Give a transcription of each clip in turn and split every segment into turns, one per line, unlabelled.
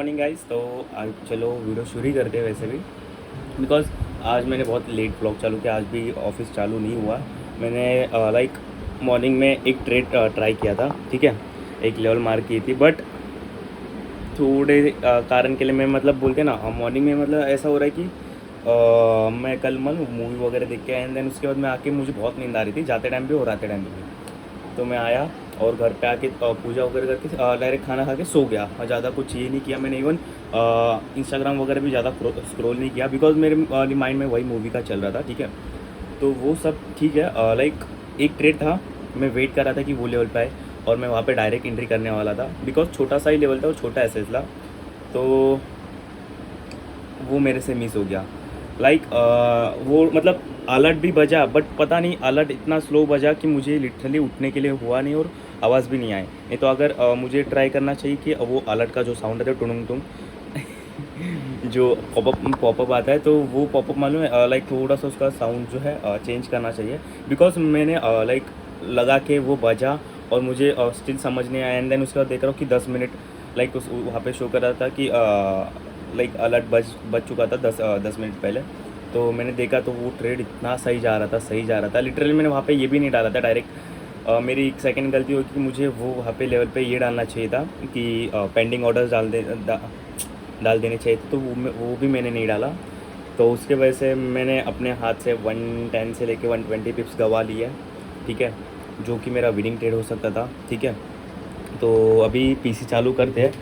Morning guys. तो आज चलो वीडियो शुरू ही करते हैं वैसे भी, बिकॉज आज मैंने बहुत लेट ब्लॉग चालू किया। आज भी ऑफिस चालू नहीं हुआ। मैंने लाइक मॉर्निंग में एक ट्रेड ट्राई किया था, ठीक है, एक लेवल मार्क की थी, बट थोड़े कारण के लिए मैं मतलब बोलते हैं ना, मॉर्निंग में मतलब ऐसा हो रहा है कि मैं कल मतलब मूवी वगैरह देख के एंड देन उसके बाद मैं आके मुझे बहुत नींद आ रही थी, जाते टाइम भी और आते टाइम भी। तो मैं आया और घर पे आके पूजा वगैरह करके डायरेक्ट खाना खा के सो गया। और ज़्यादा कुछ ये नहीं किया मैंने। इवन इंस्टाग्राम वगैरह भी ज़्यादा स्क्रॉल नहीं किया, बिकॉज मेरे माइंड में वही मूवी का चल रहा था, ठीक है। तो वो सब ठीक है। लाइक एक ट्रेड था, मैं वेट कर रहा था कि वो लेवल पे आए और मैं वहाँ पे डायरेक्ट एंट्री करने वाला था, बिकॉज छोटा सा ही लेवल था और छोटा एस था। तो वो मेरे से मिस हो गया। लाइक वो मतलब अलर्ट भी बजा, बट पता नहीं अलर्ट इतना स्लो बजा कि मुझे लिटरली उठने के लिए हुआ नहीं और आवाज़ भी नहीं आई। नहीं तो अगर मुझे ट्राई करना चाहिए कि वो अलर्ट का जो साउंड है टुनुंग टुंग जो पॉपअप आता है, तो वो पॉपअप मालूम है, लाइक थोड़ा सा उसका साउंड जो है चेंज करना चाहिए। बिकॉज मैंने लाइक लगा के वो बजा और मुझे स्टिल समझ नहीं आया। एंड देन उसके बाद देख रहा हूँ कि 10 मिनट लाइक उस वहाँ पे शो कर रहा था कि लाइक अलर्ट बज चुका था 10 मिनट पहले। तो मैंने देखा तो वो ट्रेड इतना सही जा रहा था, सही जा रहा था। लिटरली मैंने वहाँ पे ये भी नहीं डाला था डायरेक्ट। मेरी एक सेकंड गलती होगी कि मुझे वो वहाँ पे लेवल पे ये डालना चाहिए था कि पेंडिंग ऑर्डर्स डाल देने चाहिए थे, तो वो भी मैंने नहीं डाला। तो उसके वजह से मैंने अपने हाथ से 110 से लेके 120 पिप्स गवा लिए, ठीक है, जो कि मेरा विनिंग ट्रेड हो सकता था, ठीक है। तो अभी पीसी चालू करते हैं।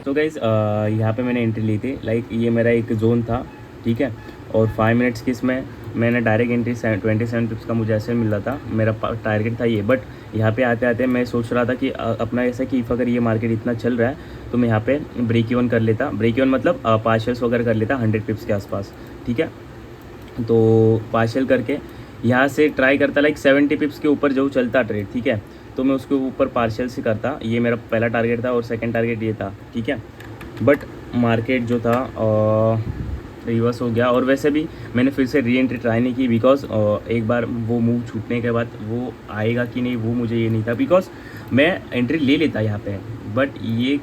तो गाइज़ यहाँ पे मैंने एंट्री ली थी, लाइक ये मेरा एक जोन था, ठीक है। और 5 मिनट्स की इसमें मैंने डायरेक्ट एंट्री 27 पिप्स का मुझे ऐसे मिल रहा था, मेरा टारगेट था ये। बट यहाँ पे आते आते मैं सोच रहा था कि अपना ऐसा कि अगर ये मार्केट इतना चल रहा है तो मैं यहाँ पे ब्रेक इवन कर लेता। ब्रेक इवन मतलब पार्शल्स वगैरह कर लेता 100 पिप्स के आसपास, ठीक है। तो पार्शल करके यहाँ से ट्राई करता लाइक 70 पिप्स के ऊपर जो चलता ट्रेड, ठीक है, तो मैं उसके ऊपर पार्शल से करता। ये मेरा पहला टारगेट था और सेकंड टारगेट ये था, ठीक है। बट मार्केट जो था रिवर्स हो गया। और वैसे भी मैंने फिर से री एंट्री ट्राई नहीं की, बिकॉज एक बार वो मूव छूटने के बाद वो आएगा कि नहीं वो मुझे ये नहीं था। बिकॉज मैं एंट्री ले लेता यहाँ पे, बट ये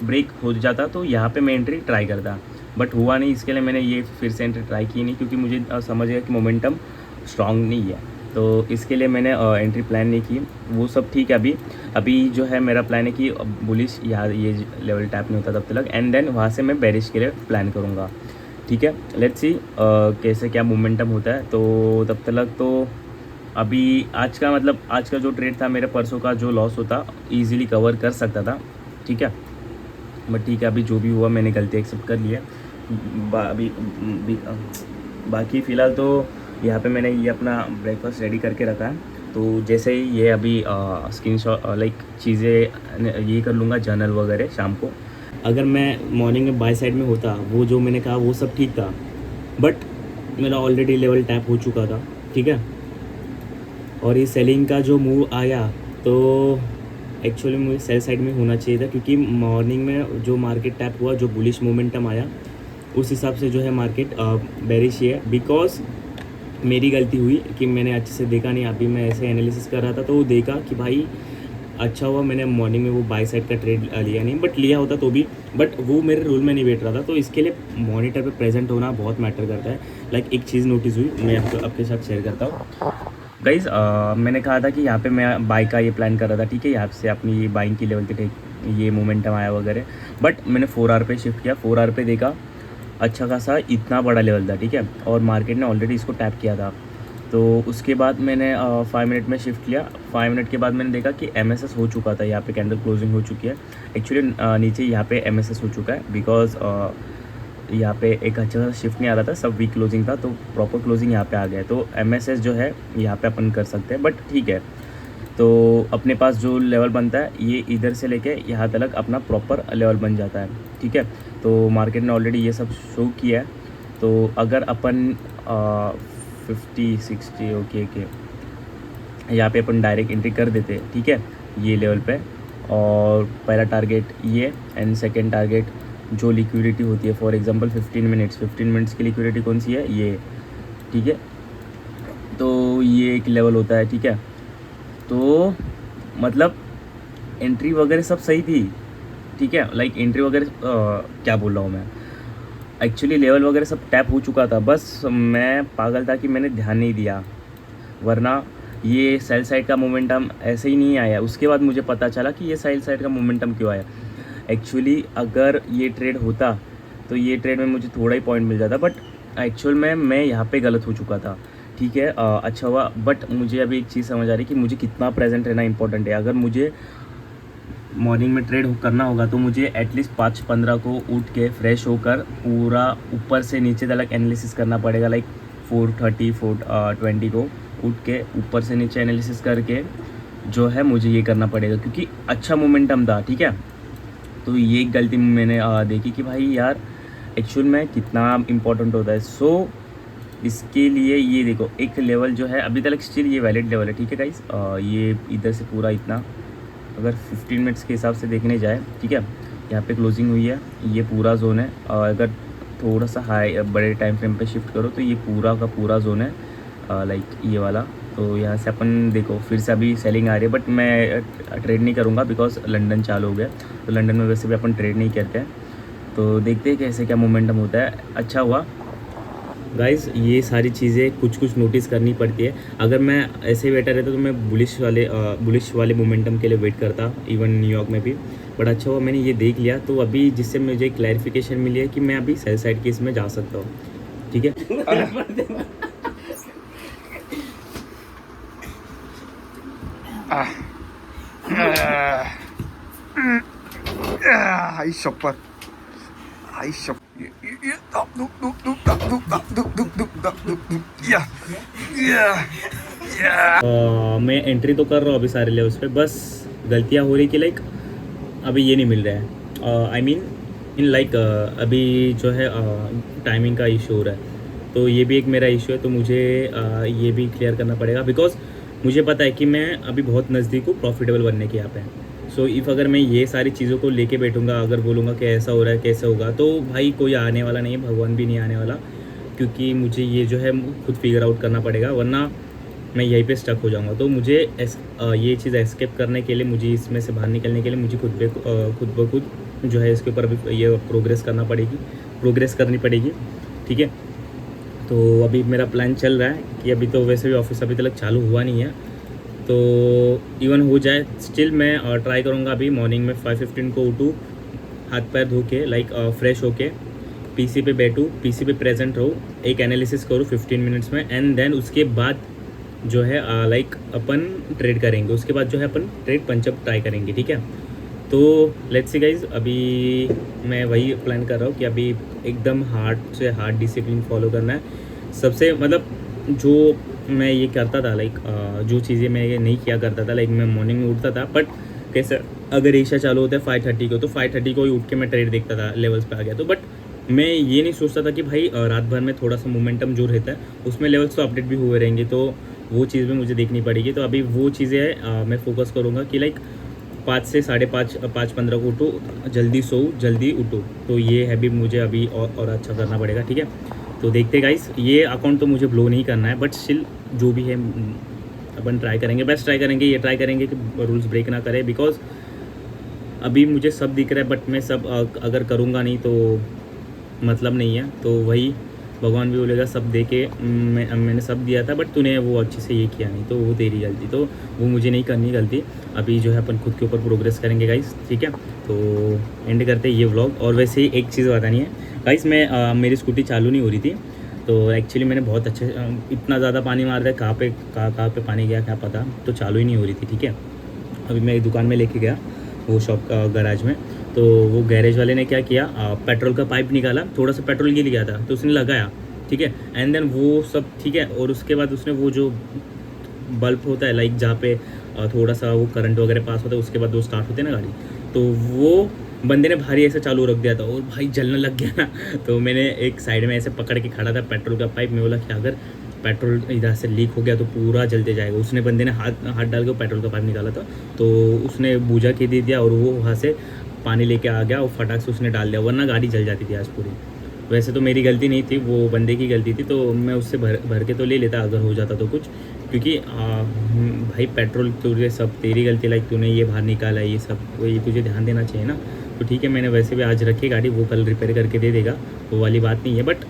ब्रेक हो जाता तो यहाँ पे मैं एंट्री ट्राई करता, बट हुआ नहीं। इसके लिए मैंने ये फिर से एंट्री ट्राई की नहीं, क्योंकि मुझे समझ गया कि मोमेंटम स्ट्रॉन्ग नहीं है। तो इसके लिए मैंने एंट्री प्लान नहीं की। वो सब ठीक है। अभी अभी जो है मेरा प्लान है कि बुलिश यहाँ ये लेवल टैप नहीं होता तब तक, एंड देन वहाँ से मैं बेरिश के लिए प्लान करूँगा, ठीक है। लेट्स सी कैसे क्या मोमेंटम होता है। तो तब तक तो अभी आज का मतलब आज का जो ट्रेड था, मेरे परसों का जो लॉस होता ईजिली कवर कर सकता था, ठीक है। बट ठीक है, अभी जो भी हुआ मैंने गलती एक्सेप्ट कर लिया। अभी बाकी फ़िलहाल तो यहाँ पे मैंने ये अपना ब्रेकफास्ट रेडी करके रखा है। तो जैसे ही ये अभी स्क्रीन शॉट लाइक चीज़ें ये कर लूँगा जर्नल वगैरह शाम को। अगर मैं मॉर्निंग में बाय साइड में होता, वो जो मैंने कहा वो सब ठीक था, बट मेरा ऑलरेडी लेवल टैप हो चुका था, ठीक है। और ये सेलिंग का जो मूव आया तो एक्चुअली मुझे सेल साइड में होना चाहिए था, क्योंकि मॉर्निंग में जो मार्केट टैप हुआ, जो बुलिश मोमेंटम आया, उस हिसाब से जो है मार्केट बेरिश ही है। बिकॉज मेरी गलती हुई कि मैंने अच्छे से देखा नहीं। अभी मैं ऐसे एनालिसिस कर रहा था तो वो देखा कि भाई अच्छा हुआ मैंने मॉर्निंग में वो बाय साइड का ट्रेड लिया नहीं, बट लिया होता तो भी, बट वो मेरे रूल में नहीं बैठ रहा था। तो इसके लिए मॉनिटर पे प्रेजेंट होना बहुत मैटर करता है। लाइक एक चीज़ नोटिस हुई, मैं आपके साथ शेयर करता हूँ गाइज़। मैंने कहा था कि यहाँ पे मैं बाई का ये प्लान कर रहा था, ठीक है, यहाँ से अपनी ये बाइंग की लेवल पे ये मोमेंटम आया वगैरह। बट मैंने 4 आवर पे शिफ्ट किया, 4 आवर पे देखा अच्छा खासा इतना बड़ा लेवल था, ठीक है, और मार्केट ने ऑलरेडी इसको टैप किया था। तो उसके बाद मैंने 5 मिनट में शिफ्ट किया। 5 मिनट के बाद मैंने देखा कि एमएसएस हो चुका था, यहाँ पे कैंडल क्लोजिंग हो चुकी है। एक्चुअली नीचे यहाँ पे एमएसएस हो चुका है, बिकॉज यहाँ पे एक अच्छा सा शिफ्ट नहीं आ रहा था, सब वीक क्लोजिंग था, तो प्रॉपर क्लोजिंग यहाँ पे आ गया है। तो एमएसएस जो है यहाँ पे अपन कर सकते हैं, बट ठीक है। तो अपने पास जो लेवल बनता है ये इधर से लेके यहाँ तक अपना प्रॉपर लेवल बन जाता है, ठीक है। तो मार्केट ने ऑलरेडी ये सब शो किया है। तो अगर अपन 50 60 ओके यहाँ पे अपन डायरेक्ट एंट्री कर देते, ठीक है, ये लेवल पे। और पहला टारगेट ये एंड सेकेंड टारगेट जो लिक्विडिटी होती है, फॉर एग्जांपल 15 मिनट्स की लिक्विडिटी कौन सी है ये, ठीक है। तो ये एक लेवल होता है, ठीक है। तो मतलब एंट्री वगैरह सब सही थी, ठीक है, लाइक एंट्री वगैरह क्या बोल रहा हूँ मैं, एक्चुअली लेवल वगैरह सब टैप हो चुका था, बस मैं पागल था कि मैंने ध्यान नहीं दिया, वरना ये सेल साइड का मोमेंटम ऐसे ही नहीं आया। उसके बाद मुझे पता चला कि ये सेल साइड का मोमेंटम क्यों आया। एक्चुअली अगर ये ट्रेड होता तो ये ट्रेड में मुझे थोड़ा ही पॉइंट मिल जाता, बट एक्चुअल में मैं यहाँ पे गलत हो चुका था। ठीक है, अच्छा हुआ, बट मुझे अभी एक चीज़ समझ आ रही है कि मुझे कितना प्रेजेंट रहना इंपॉर्टेंट है। अगर मुझे मॉर्निंग में ट्रेड करना होगा तो मुझे एटलीस्ट 5:15 को उठ के फ्रेश होकर पूरा ऊपर से नीचे तक एनालिसिस करना पड़ेगा। लाइक 4:30 4:20 को उठ के ऊपर से नीचे एनालिसिस करके जो है मुझे ये करना पड़ेगा, क्योंकि अच्छा मोमेंटम था। ठीक है, तो ये एक गलती मैंने देखी कि भाई यार एक्चुअल में कितना इम्पोर्टेंट होता है। सो इसके लिए ये देखो, एक लेवल जो है अभी तक स्टिल ये वैलिड लेवल है। ठीक है गाइस, ये इधर से पूरा इतना अगर 15 मिनट्स के हिसाब से देखने जाए, ठीक है, यहाँ पे क्लोजिंग हुई है, ये पूरा जोन है। अगर थोड़ा सा हाई बड़े टाइम फ्रेम पे शिफ्ट करो तो ये पूरा का पूरा जोन है, लाइक ये वाला। तो यहाँ से अपन देखो फिर से अभी सेलिंग आ रही है, बट मैं ट्रेड नहीं करूँगा बिकॉज लंदन चालू हो गया, तो लंदन में वैसे भी अपन ट्रेड नहीं करते हैं। तो देखते हैं कैसे क्या मोमेंटम होता है। अच्छा हुआ गाइस, ये सारी चीज़ें कुछ कुछ नोटिस करनी पड़ती है। अगर मैं ऐसे वेटर रहता तो मैं बुलिश वाले मोमेंटम के लिए वेट करता, इवन न्यूयॉर्क में भी। बट अच्छा हुआ मैंने ये देख लिया, तो अभी जिससे मुझे क्लैरिफिकेशन मिली है कि मैं अभी सेल साइड केस में जा सकता हूँ। ठीक है,
आई शपथ, आई शपथ,
मैं एंट्री तो कर रहा हूँ अभी सारे लेवल्स पे, बस गलतियाँ हो रही कि लाइक अभी ये नहीं मिल रहा है। आई मीन इन लाइक अभी जो है टाइमिंग का इशू हो रहा है, तो ये भी एक मेरा इशू है। तो मुझे ये भी क्लियर करना पड़ेगा, बिकॉज मुझे पता है कि मैं अभी बहुत नज़दीक हूँ प्रॉफिटेबल बनने के यहाँ पे। सो इफ़ अगर मैं ये सारी चीज़ों को लेके बैठूँगा, अगर बोलूँगा कि ऐसा हो रहा है कैसे होगा, तो भाई कोई आने वाला नहीं है, भगवान भी नहीं आने वाला, क्योंकि मुझे ये जो है खुद फिगर आउट करना पड़ेगा, वरना मैं यहीं पे स्टक हो जाऊँगा। तो मुझे ये चीज़ एस्केप करने के लिए, मुझे इसमें से बाहर निकलने के लिए मुझे खुद ब खुद जो है इसके ऊपर अभी ये प्रोग्रेस करनी पड़ेगी। ठीक है, तो अभी मेरा प्लान चल रहा है कि अभी तो वैसे भी ऑफिस अभी तक चालू हुआ नहीं है, तो इवन हो जाए स्टिल मैं ट्राई करूँगा अभी मॉर्निंग में 5:15 को उठूँ, हाथ पैर धो के लाइक फ्रेश होके पीसी पे बैठूँ, पीसी पे प्रेजेंट रहूँ, एक एनालिसिस करूँ 15 मिनट्स में, एंड देन उसके बाद जो है लाइक अपन ट्रेड करेंगे। उसके बाद जो है अपन ट्रेड पंचअप ट्राई करेंगे। ठीक है, तो लेट्स सी गाइज, अभी मैं वही प्लान कर रहा हूँ कि अभी एकदम हार्ड से हार्ड डिसिप्लिन फॉलो करना है सबसे। मतलब जो मैं ये करता था, लाइक जो चीज़ें मैं ये नहीं किया करता था, लाइक मैं मॉर्निंग में उठता था, बट कैसे अगर एशिया चालू होता है 5:30 को, तो 5:30 को ही उठ के मैं ट्रेड देखता था, लेवल्स पे आ गया तो। बट मैं ये नहीं सोचता था कि भाई रात भर में थोड़ा सा मोमेंटम जो रहता है उसमें लेवल्स तो अपडेट भी हुए रहेंगे, तो वो चीज़ भी मुझे देखनी पड़ेगी। तो अभी वो चीज़ें मैं फोकस करूँगा कि लाइक 5 से 5:15 को उठो, जल्दी सो जल्दी उठो, तो ये हैबिट मुझे अभी और अच्छा करना पड़ेगा। ठीक है, तो देखते गाइस, ये अकाउंट तो मुझे ब्लो नहीं करना है, बट स्टिल जो भी है अपन ट्राई करेंगे, बेस्ट ट्राई करेंगे, ये ट्राई करेंगे कि रूल्स ब्रेक ना करें, बिकॉज अभी मुझे सब दिख रहा है, बट मैं सब अगर करूँगा नहीं तो मतलब नहीं है। तो वही भगवान भी बोलेगा सब दे के मैंने सब दिया था, बट तूने वो अच्छे से ये किया नहीं, तो वो तेरी गलती, तो वो मुझे नहीं करनी गलती। अभी जो है अपन खुद के ऊपर प्रोग्रेस करेंगे गाइस। ठीक है, तो एंड करते हैं ये व्लॉग। और वैसे ही एक चीज़ बतानी है गाइस, मैं मेरी स्कूटी चालू नहीं हो रही थी, तो एक्चुअली मैंने बहुत अच्छे इतना ज़्यादा पानी मार दिया, कहाँ पे पानी गया क्या पता, तो चालू ही नहीं हो रही थी। ठीक है, अभी मैं दुकान में लेके गया वो शॉप गैराज में, तो वो गैरेज वाले ने क्या किया, पेट्रोल का पाइप निकाला, थोड़ा सा पेट्रोल गिर गया था तो उसने लगाया। ठीक है, एंड देन वो सब ठीक है, और उसके बाद उसने वो जो बल्ब होता है लाइक जहाँ पे थोड़ा सा वो करंट वगैरह पास होता है, उसके बाद वो स्टार्ट होते हैं ना गाड़ी, तो वो बंदे ने भारी ऐसे चालू रख दिया था और भाई जलने लग गया ना। तो मैंने एक साइड में ऐसे पकड़ के खड़ा था पेट्रोल का पाइप, मैं बोला कि अगर पेट्रोल इधर से लीक हो गया तो पूरा जलते जाएगा। उसने बंदे ने हाथ डाल के पेट्रोल का पाइप निकाला था, तो उसने बूझा के दे दिया और वो वहाँ से पानी लेके आ गया और फटाक से उसने डाल दिया, वरना गाड़ी जल जाती थी आज पूरी। वैसे तो मेरी गलती नहीं थी, वो बंदे की गलती थी, तो मैं उससे भर के तो ले लेता अगर हो जाता तो कुछ, क्योंकि भाई पेट्रोल तुझे सब तेरी गलती, लाइक तूने ये बाहर निकाला ये सब, ये तुझे ध्यान देना चाहिए ना। तो ठीक है, मैंने वैसे भी आज रखी गाड़ी, वो कल रिपेयर करके दे देगा, वो वाली बात नहीं है, बट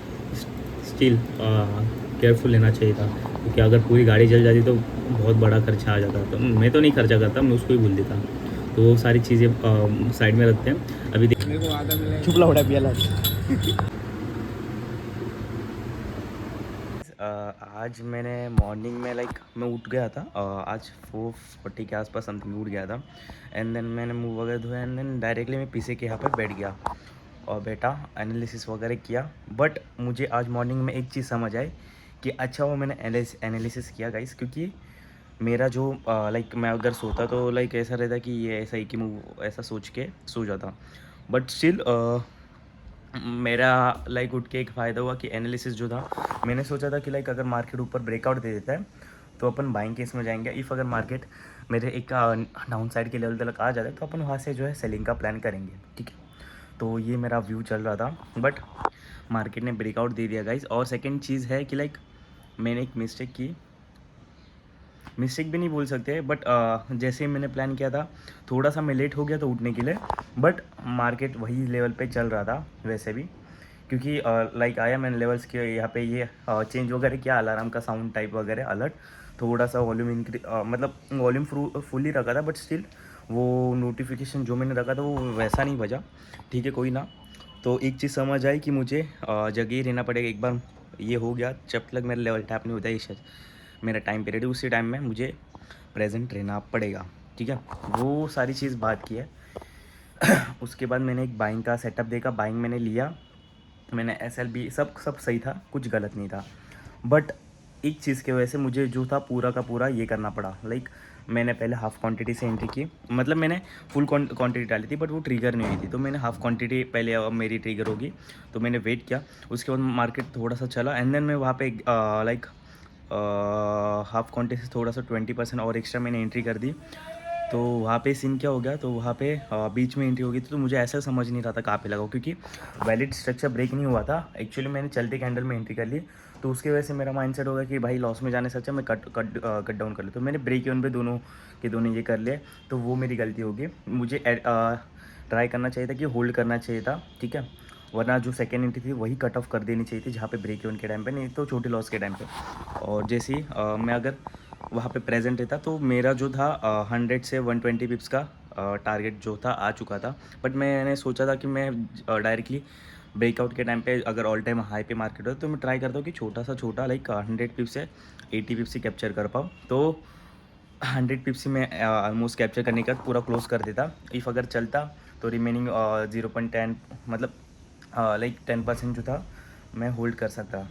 स्टिल केयरफुल लेना चाहिए था, क्योंकि अगर पूरी गाड़ी जल जाती तो बहुत बड़ा खर्चा आ जाता। तो मैं तो नहीं खर्चा करता, मैं उसको ही बोल देता। तो वो सारी चीज़ें साइड में रखते हैं अभी।
चुपला उड़ा पियाला।
आज मैंने मॉर्निंग में मैं उठ गया था, आज 4:40 के आसपास समथिंग उठ गया था। एंड देन मैंने मुँह वगैरह धोया, एंड देन डायरेक्टली मैं पीछे के यहाँ पे बैठ गया और बैठा, एनालिसिस वगैरह किया। बट मुझे आज मॉर्निंग में एक चीज़ समझ आई कि अच्छा वो मैंने एनालिसिस किया गाइस, क्योंकि मेरा जो मैं अगर सोता तो ऐसा रहता कि ये ऐसा ही कि मुँह ऐसा सोच के सो जाता। बट स्टिल मेरा उठ के एक फ़ायदा हुआ कि एनालिसिस जो था, मैंने सोचा था कि अगर मार्केट ऊपर ब्रेकआउट दे देता है तो अपन बाइंग केस में जाएंगे। इफ़ अगर मार्केट मेरे एक डाउन साइड के लेवल तक आ जाता है तो अपन वहाँ से जो है सेलिंग का प्लान करेंगे, ठीक है। तो ये मेरा व्यू चल रहा था, बट मार्केट ने ब्रेकआउट दे दिया गाइस। और सेकेंड चीज़ है कि मैंने एक मिस्टेक की, मिस्टेक भी नहीं बोल सकते, बट जैसे ही मैंने प्लान किया था, थोड़ा सा मैं लेट हो गया तो उठने के लिए, बट मार्केट वही लेवल पे चल रहा था वैसे भी, क्योंकि आया मैंने लेवल्स के यहाँ पे ये चेंज वगैरह किया, अलार्म का साउंड टाइप वगैरह अलर्ट, थोड़ा सा वॉल्यूम मतलब वॉल्यूम फुल ही रखा था, बट स्टिल वो नोटिफिकेशन जो मैंने रखा था वो वैसा नहीं बजा, ठीक है कोई ना। तो एक चीज़ समझ आई कि मुझे जगह ही रहना पड़ेगा। एक बार ये हो गया, जब तक मेरा लेवल टैप नहीं होता है, मेरा टाइम पीरियड है, उसी टाइम में मुझे प्रेजेंट रहना पड़ेगा, ठीक है। वो सारी चीज़ बात की है। उसके बाद मैंने एक बाइंग का सेटअप देखा, बाइंग मैंने लिया, मैंने SLB सब सही था, कुछ गलत नहीं था। बट एक चीज़ की वजह से मुझे जो था पूरा का पूरा ये करना पड़ा। मैंने पहले हाफ़ क्वांटिटी से एंट्री की, मतलब मैंने फुल क्वांटिटी डाली थी, बट वो ट्रिगर नहीं हुई थी। तो मैंने हाफ़ क्वांटिटी पहले, अब मेरी ट्रिगर होगी, तो मैंने वेट किया। उसके बाद मार्केट थोड़ा सा चला, एंड देन मैं वहाँ पे हाफ़ क्वांटिटी से थोड़ा सा 20% और एक्स्ट्रा मैंने एंट्री कर दी। तो वहाँ पे सीन क्या हो गया, तो वहाँ पे बीच में एंट्री हो गई थी। तो मुझे ऐसा समझ नहीं रहा था कहाँ पे लगाऊं, क्योंकि वैलिड स्ट्रक्चर ब्रेक नहीं हुआ था। एक्चुअली मैंने चलते कैंडल में एंट्री कर ली, तो उसकी वजह से मेरा माइंडसेट होगा कि भाई लॉस में जाने से अच्छा मैं कट डाउन कर लूँ। तो मैंने ब्रेक इवन पे दोनों के दोनों ये कर लिए, तो वो मेरी गलती होगी। मुझे ट्राई करना चाहिए था कि होल्ड करना चाहिए था, ठीक है, वरना जो सेकेंड एंट्री थी वही कट ऑफ कर देनी चाहिए थी, जहाँ पे ब्रेक इवन के टाइम पे, नहीं तो छोटे लॉस के टाइम पे। और जैसे ही मैं अगर वहाँ पे प्रेजेंट रहता तो मेरा जो था 100 से 120 पिप्स का टारगेट जो था आ चुका था। बट मैंने सोचा था कि मैं डायरेक्टली ब्रेकआउट के टाइम पे अगर ऑल टाइम हाई पे मार्केट हो तो मैं ट्राई करता हूँ कि छोटा सा 100 पिप्स से 80 पिप्स से कैप्चर कर पाऊँ। तो 100 पिप्स से मैं ऑलमोस्ट कैप्चर करने का पूरा क्लोज कर देता। इफ़ अगर चलता तो रिमेनिंग 0.10 मतलब 10% जो था मैं होल्ड कर सकता,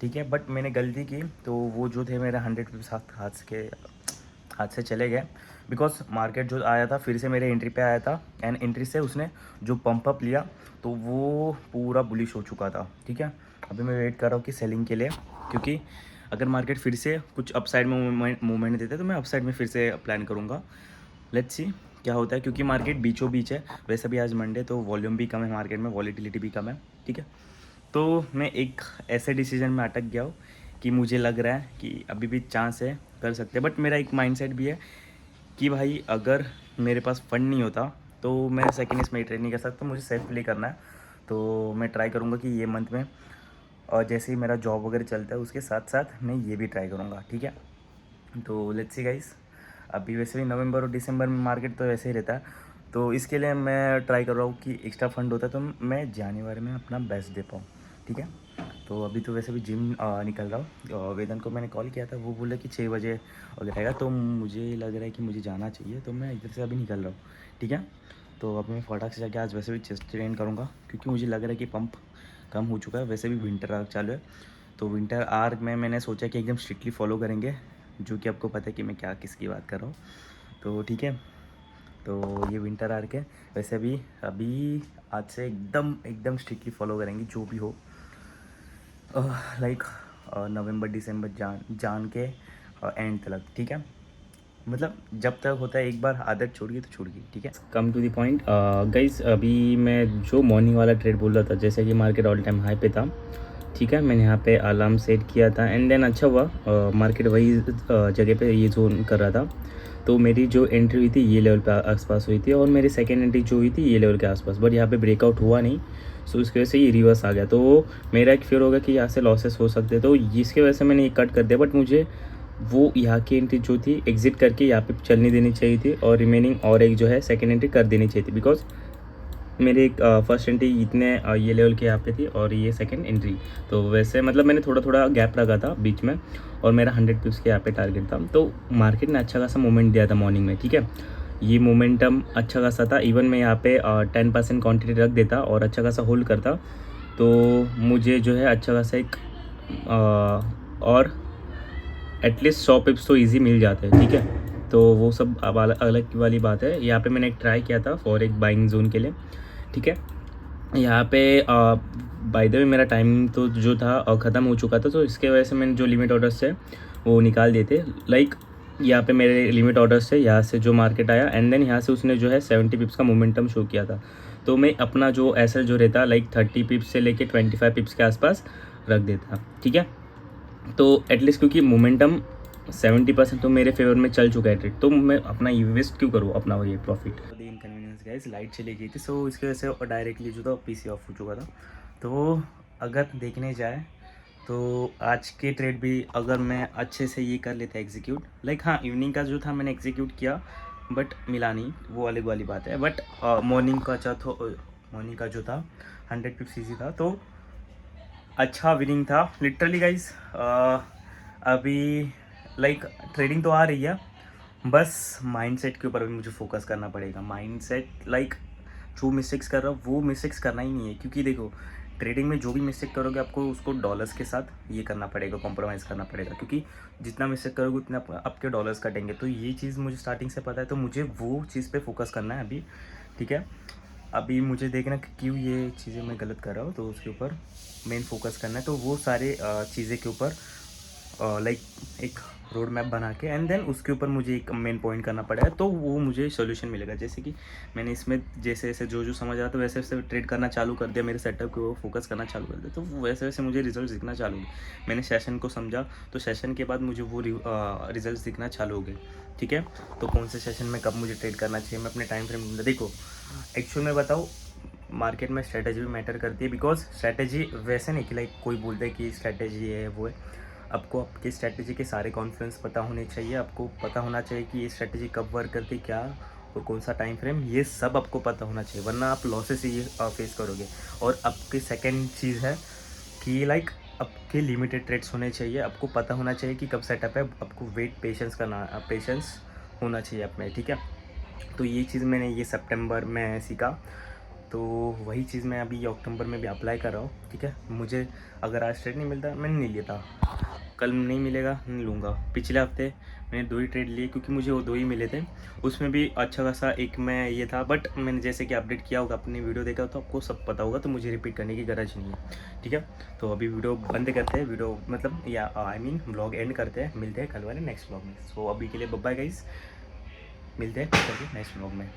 ठीक है। बट मैंने गलती की, तो वो जो थे मेरे 100 पिप्स हाथ से चले गए। बिकॉज मार्केट जो आया था फिर से मेरे एंट्री पे आया था, एंड एंट्री से उसने जो पंप अप लिया तो वो पूरा बुलिश हो चुका था, ठीक है। अभी मैं वेट कर रहा हूँ कि सेलिंग के लिए, क्योंकि अगर मार्केट फिर से कुछ अपसाइड में मूवमेंट देते तो मैं अपसाइड में फिर से प्लान करूँगा। लेट्स सी क्या होता है, क्योंकि मार्केट बीचों बीच है। वैसे भी आज मंडे, तो वॉल्यूम भी कम है मार्केट में, वॉलीटिलिटी भी कम है, ठीक है। तो मैं एक ऐसे डिसीजन में अटक गया हूँ कि मुझे लग रहा है कि अभी भी चांस है, कर सकते हैं। बट मेरा एक माइंडसेट भी है कि भाई अगर मेरे पास फंड नहीं होता तो मैं सेकेंड इसमें ट्रेड नहीं कर सकता, मुझे सेल्फ प्ले करना है। तो मैं ट्राई करूँगा कि ये मंथ में, और जैसे ही मेरा जॉब वगैरह चलता है उसके साथ साथ मैं ये भी ट्राई करूँगा, ठीक है। तो लेट्स सी गाइस, अभी वैसे भी नवंबर और दिसंबर में मार्केट तो ऐसे ही रहता है, तो इसके लिए मैं ट्राई कर रहा हूँ कि एक्स्ट्रा फंड होता है तो मैं जनवरी में अपना बेस्ट दे पाऊँ, ठीक है। तो अभी तो वैसे भी जिम निकल रहा हूँ। वेदन को मैंने कॉल किया था, वो बोला कि 6 बजे अगर रहेगा, तो मुझे लग रहा है कि मुझे जाना चाहिए, तो मैं इधर से अभी निकल रहा हूँ, ठीक है। तो अब मैं फटाक से जाके आज वैसे भी चेस्ट ट्रेन करूँगा, क्योंकि मुझे लग रहा है कि पंप कम हो चुका है। वैसे भी विंटर आर्क चालू है, तो विंटर आर्क में मैंने सोचा कि एकदम स्ट्रिक्टली फॉलो करेंगे, जो कि आपको पता है कि मैं क्या किसकी बात कर रहा हूँ, तो ठीक है। तो ये विंटर आर्क है, वैसे भी अभी आज से एकदम एकदम स्ट्रिक्टली फॉलो करेंगे जो भी हो, नवंबर दिसंबर जान के एंड तक, ठीक है। मतलब जब तक होता है, एक बार आदत छोड़ गई तो छोड़ गई, ठीक है। Come to the point guys, अभी मैं जो मॉर्निंग वाला ट्रेड बोल रहा था, जैसे कि मार्केट ऑल टाइम हाई पे था, ठीक है, मैंने यहाँ पे अलार्म सेट किया था, एंड देन अच्छा हुआ मार्केट वही जगह पे ये जोन कर रहा था। तो मेरी जो एंट्री हुई थी ये लेवल पे आसपास हुई थी, और मेरी सेकंड एंट्री जो हुई थी ये लेवल के आसपास, बट यहाँ पे ब्रेकआउट हुआ नहीं। सो इसकी वजह से ये रिवर्स आ गया। तो मेरा एक फियर होगा कि यहाँ से लॉसेस हो सकते हैं, तो इसकी वजह से मैंने ये कट कर दिया। बट मुझे वो यहाँ की एंट्री जो थी एग्जिट करके यहाँ पे चलनी देनी चाहिए थी, और रिमेनिंग और एक जो है सेकंड एंट्री कर देनी चाहिए थी, बिकॉज मेरे एक फर्स्ट एंट्री इतने ये लेवल के यहाँ पे थी और ये सेकंड एंट्री। तो वैसे मतलब मैंने थोड़ा थोड़ा गैप रखा था बीच में, और मेरा 100 पिप्स के यहाँ पे टारगेट था। तो मार्केट ने अच्छा खासा मोमेंट दिया था मॉर्निंग में, ठीक है। ये मोमेंटम अच्छा खासा था। इवन मैं यहाँ पे 10% क्वान्टिटी रख देता और अच्छा खासा होल्ड करता, तो मुझे जो है अच्छा खासा एक और एटलीस्ट 100 पिप्स तो ईजी मिल जाते हैं, ठीक है। तो वो सब अब अलग वाली बात है। यहाँ पे मैंने एक ट्राई किया था फॉर एक बाइंग जोन के लिए, ठीक है। यहाँ पे बाय द वे मेरा टाइम तो जो था ख़त्म हो चुका था, तो इसके वजह से मैंने जो लिमिट ऑर्डर्स थे वो निकाल दिए थे। लाइक यहाँ पे मेरे लिमिट ऑर्डर्स थे, यहाँ से जो मार्केट आया एंड देन यहाँ से उसने जो है 70 पिप्स का मोमेंटम शो किया था। तो मैं अपना जो एसएल जो रहता लाइक 30 पिप्स से लेके 25 पिप्स के आसपास रख देता, ठीक है। तो एटलीस्ट क्योंकि मोमेंटम 70% तो मेरे फेवर में चल चुका है ट्रेड, तो मैं अपना इन्वेस्ट क्यों करूँ अपना ये प्रॉफिट। इनकन्वीनियंस गाइस, लाइट चली गई थी, सो इसकी वजह से डायरेक्टली जो था पीसी ऑफ हो चुका था। तो अगर देखने जाए तो आज के ट्रेड भी अगर मैं अच्छे से ये कर लेता एग्जीक्यूट, लाइक हाँ इवनिंग का जो था मैंने एग्जीक्यूट किया बट मिला नहीं, वो अलग वाली बात है। बट मॉर्निंग का जो था 100 पिप्स ईजी था, तो अच्छा विनिंग था लिटरली गाइस। अभी लाइक ट्रेडिंग तो आ रही है, बस माइंडसेट के ऊपर भी मुझे फोकस करना पड़ेगा। माइंडसेट लाइक जो मिस्टेक्स कर रहा हूँ वो मिस्टेक्स करना ही नहीं है, क्योंकि देखो ट्रेडिंग में जो भी मिस्टेक करोगे आपको उसको डॉलर्स के साथ ये करना पड़ेगा, कॉम्प्रोमाइज़ करना पड़ेगा, क्योंकि जितना मिस्टेक करोगे उतने आपके डॉलर्स कटेंगे। तो ये चीज़ मुझे स्टार्टिंग से पता है, तो मुझे वो चीज़ पे फोकस करना है अभी, ठीक है। अभी मुझे देखना कि क्यों ये चीज़ें मैं गलत कर रहा हूँ, तो उसके ऊपर मेन फोकस करना है। तो वो सारे चीज़ें के ऊपर लाइक एक रोड मैप बना के एंड देन उसके ऊपर मुझे एक मेन पॉइंट करना पड़ेगा, तो वो मुझे सोल्यूशन मिलेगा। जैसे कि मैंने इसमें जैसे जैसे जो समझ आता वैसे वैसे ट्रेड करना चालू कर दिया, मेरे सेटअप को फोकस करना चालू कर दिया, तो वैसे वैसे मुझे रिजल्ट दिखना चालू हुए। मैंने सेशन को समझा, तो सेशन के बाद मुझे वो रिजल्ट दिखना चालू हो गए, ठीक है। तो कौन से सेशन में कब मुझे ट्रेड करना चाहिए, मैं अपने टाइम फ्रेम देखो एक्चुअल में बताऊँ, मार्केट में स्ट्रैटेजी भी मैटर करती है। बिकॉज स्ट्रैटेजी वैसे नहीं कि लाइक कोई बोलता है कि स्ट्रैटेजी है वो है, आपको आपकी स्ट्रैटेजी के सारे कॉन्फ्लुएंस पता होने चाहिए। आपको पता होना चाहिए कि ये स्ट्रैटेजी कब वर्क करती है, क्या और कौन सा टाइम फ्रेम, ये सब आपको पता होना चाहिए, वरना आप लॉसेस ही फेस करोगे। और आपकी सेकेंड चीज़ है कि लाइक आपके लिमिटेड ट्रेड्स होने चाहिए, आपको पता होना चाहिए कि कब सेटअप है, आपको वेट पेशेंस होना चाहिए आप में, ठीक है। तो ये चीज़ मैंने ये सितंबर में सीखा, तो वही चीज़ मैं अभी अक्टूबर में भी अप्लाई कर रहा हूँ, ठीक है। मुझे अगर आज ट्रेड नहीं मिलता मैंने नहीं लेता, कल नहीं मिलेगा नहीं लूँगा। पिछले हफ्ते मैंने 2 ही ट्रेड लिए, क्योंकि मुझे वो 2 ही मिले थे, उसमें भी अच्छा खासा एक में ये था। बट मैंने जैसे कि अपडेट किया होगा, अपनी वीडियो देखा तो आपको सब पता होगा, तो मुझे रिपीट करने की गरज नहीं है, ठीक है। तो अभी वीडियो बंद करते हैं, वीडियो मतलब या आई मीन व्लॉग एंड करते हैं, मिलते हैं कल वाले नेक्स्ट व्लॉग में। सो अभी के लिए बाय गाइस, मिलते हैं कल के नेक्स्ट व्लॉग में।